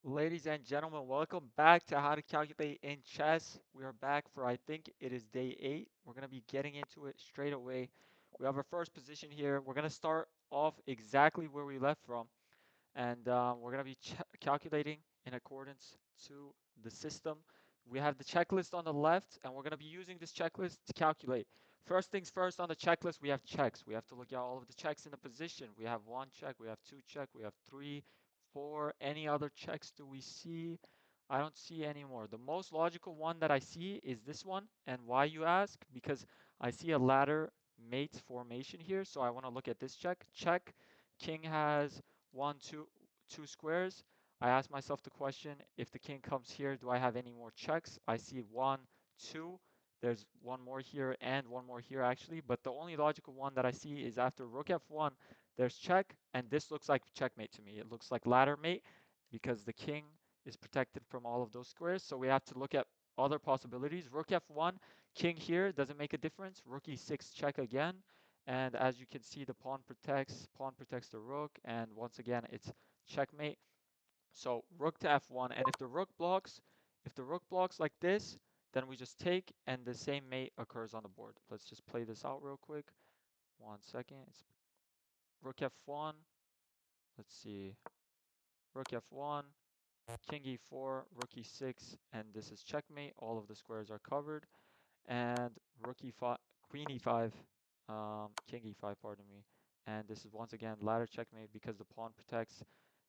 Ladies and gentlemen, welcome back to How to Calculate in Chess. We are back for, I think it is day 8. We're going to be getting into it straight away. We have our first position here. We're going to start off exactly where we left from, and we're going to be calculating in accordance to the system. We have the checklist on the left, and we're going to be using this checklist to calculate. First things first, on the checklist, we have checks. We have to look at all of the checks in the position. We have one check, we have two check, we have three, four. Any other checks do we see? I don't see any more. The most logical one that I see is this one. And why, you ask? Because I see a ladder mate formation here, so I want to look at this check. Check. King has one, two squares. I ask myself the question, if the king comes here, do I have any more checks? I see one, two. There's one more here and one more here actually, but the only logical one that I see is after rook f1, there's check, and this looks like checkmate to me. It looks like ladder mate because the king is protected from all of those squares. So we have to look at other possibilities. Rook f1, king here, doesn't make a difference. Rook e6 check again. And as you can see, the pawn protects the rook, and once again, it's checkmate. So rook to f1, and if the rook blocks like this, then we just take, and the same mate occurs on the board. Let's just play this out real quick. 1 second. It's rook f1. Let's see. Rook f1, king e4, rook e6, and this is checkmate. All of the squares are covered. And rook e5, queen e5, king e5, pardon me. And this is once again ladder checkmate because the pawn protects.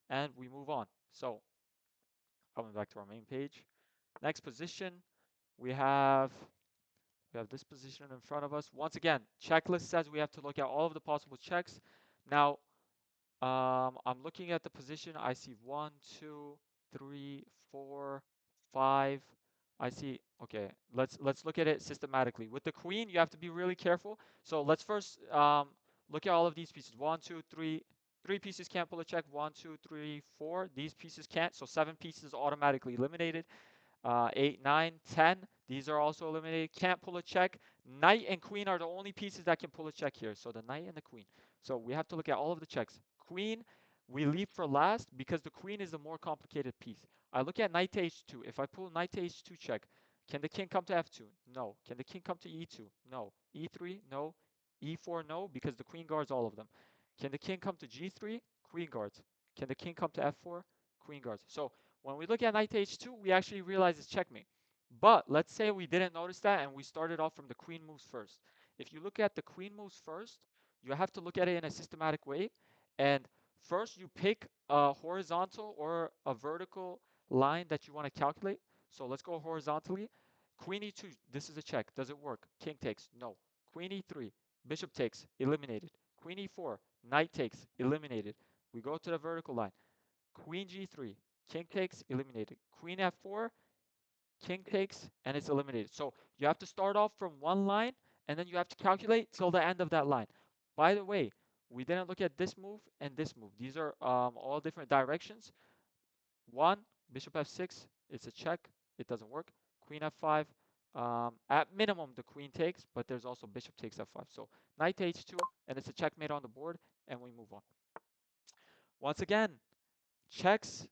And we move on. So coming back to our main page. Next position, we have we have this position in front of us. Once again, checklist says we have to look at all of the possible checks. Now, I'm looking at the position. I see 1, 2, 3, 4, 5. I see. Okay, let's look at it systematically. With the queen, you have to be really careful. So let's first look at all of these pieces. 1, 2, 3. 3 pieces can't pull a check. 1, 2, 3, 4. These pieces can't. So 7 pieces automatically eliminated. 8, 9, 10. These are also eliminated. Can't pull a check. Knight and queen are the only pieces that can pull a check here. So the knight and the queen. So we have to look at all of the checks. Queen, we leave for last because the queen is the more complicated piece. I look at knight to h2. If I pull knight to h2 check, can the king come to f2? No. Can the king come to e2? No. e3? No. e4? No, because the queen guards all of them. Can the king come to g3? Queen guards. Can the king come to f4? Queen guards. So when we look at knight to h2, we actually realize it's checkmate. But let's say we didn't notice that and we started off from the queen moves first. If you look at the queen moves first, you have to look at it in a systematic way. And first you pick a horizontal or a vertical line that you want to calculate. So let's go horizontally. Queen e2, this is a check. Does it work? King takes. No. Queen e3, bishop takes. Eliminated. Queen e4, knight takes. Eliminated. We go to the vertical line. Queen g3, king takes, eliminated. Queen f4, king takes, and it's eliminated. So you have to start off from one line, and then you have to calculate till the end of that line. By the way, we didn't look at this move and this move. These are all different directions. One, bishop f6, it's a check. It doesn't work. Queen f5, at minimum the queen takes, but there's also bishop takes f5. So knight to h2, and it's a checkmate on the board, and we move on. Once again, checks.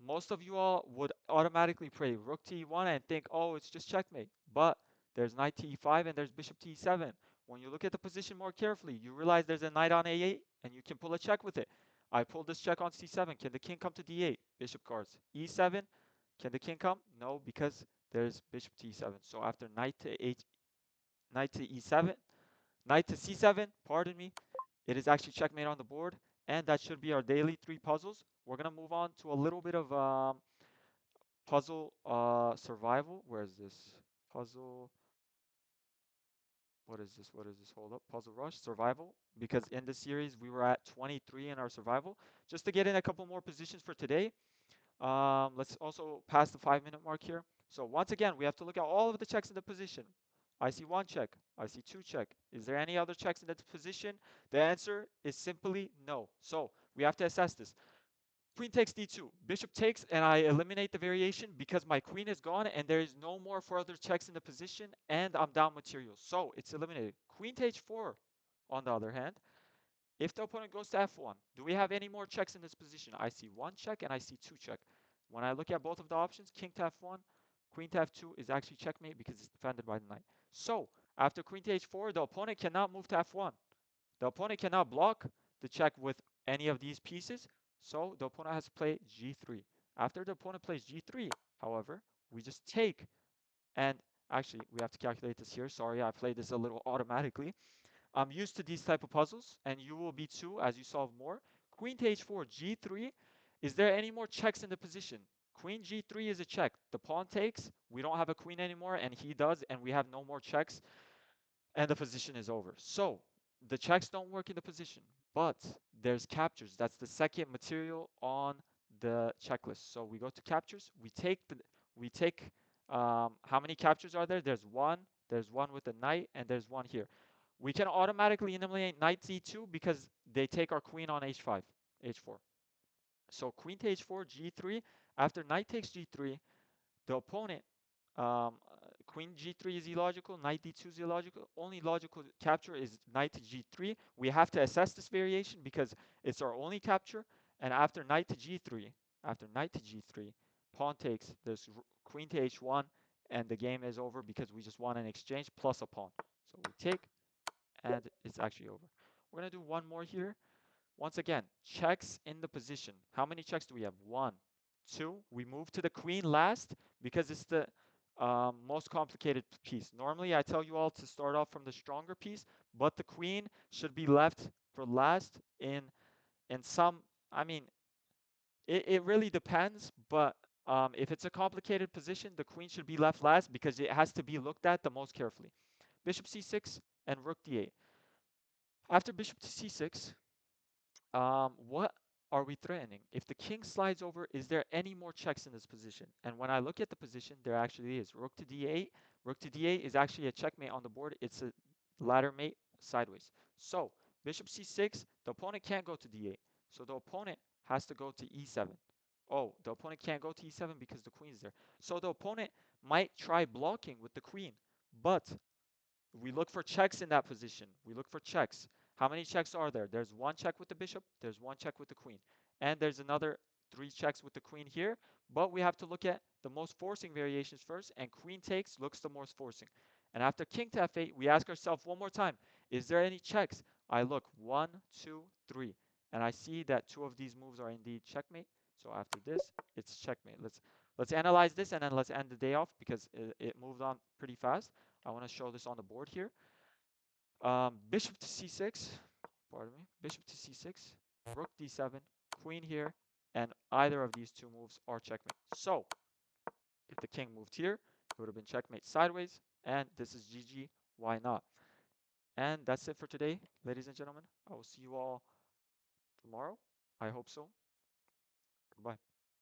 Most of you all would automatically play rook to e1 and think, oh, it's just checkmate. But there's knight to e5 and there's bishop to e7. When you look at the position more carefully, you realize there's a knight on a8 and you can pull a check with it. I pulled this check on c7. Can the king come to d8? Bishop guards. e7. Can the king come? No, because there's bishop to e7. So after knight to e7, knight to c7, pardon me, it is actually checkmate on the board. And that should be our daily 3 puzzles. We're going to move on to a little bit of puzzle survival. Where is this? Puzzle. What is this? What is this? Hold up. Puzzle rush survival. Because in this series we were at 23 in our survival. Just to get in a couple more positions for today. Let's also pass the 5 minute mark here. So once again, we have to look at all of the checks in the position. I see one check. I see two check. Is there any other checks in the position? The answer is simply no. So we have to assess this. Queen takes d2. Bishop takes, and I eliminate the variation because my queen is gone and there is no more further checks in the position, and I'm down material. So it's eliminated. Queen to h4, on the other hand. If the opponent goes to f1, do we have any more checks in this position? I see one check and I see two check. When I look at both of the options, king to f1, queen to f2 is actually checkmate because it's defended by the knight. So after queen to h4, the opponent cannot move to f1. The opponent cannot block the check with any of these pieces, so the opponent has to play g3. After the opponent plays g3, however, we just take, and actually we have to calculate this here. Sorry, I played this a little automatically. I'm used to these type of puzzles, and you will be too as you solve more. Queen to h4, g3. Is there any more checks in the position? Queen g3 is a check. The pawn takes. We don't have a queen anymore, and he does, and we have no more checks, and the position is over. So the checks don't work in the position, but there's captures. That's the second material on the checklist. So we go to captures. We take how many captures are there? There's one with the knight, and there's one here. We can automatically eliminate knight c2 because they take our queen on h5, h4. So queen to h4, g3. After knight takes g3, the opponent, queen g3 is illogical, knight d2 is illogical. Only logical capture is knight to g3. We have to assess this variation because it's our only capture. And after knight to g3, pawn takes, there's queen to h1, and the game is over because we just want an exchange plus a pawn. So we take, and it's actually over. We're going to do one more here. Once again, checks in the position. How many checks do we have? One, two. We move to the queen last because it's the most complicated piece. Normally, I tell you all to start off from the stronger piece, but the queen should be left for last in some. I mean, it really depends, but if it's a complicated position, the queen should be left last because it has to be looked at the most carefully. Bishop c6 and rook d8. After bishop to c6, what are we threatening? If the king slides over, is there any more checks in this position? And when I look at the position, there actually is. Rook to d8. Rook to d8 is actually a checkmate on the board. It's a ladder mate sideways. So bishop c6, the opponent can't go to d8. So the opponent has to go to e7. Oh, the opponent can't go to e7 because the queen's there. So the opponent might try blocking with the queen, but we look for checks in that position. We look for checks. How many checks are there? There's one check with the bishop, there's one check with the queen, and there's another three checks with the queen here. But we have to look at the most forcing variations first, and queen takes looks the most forcing. And after king to f8, we ask ourselves one more time, is there any checks? I look, one, two, three, and I see that two of these moves are indeed checkmate. So after this, it's checkmate. Let's analyze this, and then let's end the day off because it moved on pretty fast. I want to show this on the board here. Bishop to c6, pardon me, bishop to c6, rook d7, queen here, and either of these two moves are checkmate. So if the king moved here, it would have been checkmate sideways, and this is GG. Why not? And that's it for today, ladies and gentlemen. I will see you all tomorrow. I hope so. Goodbye.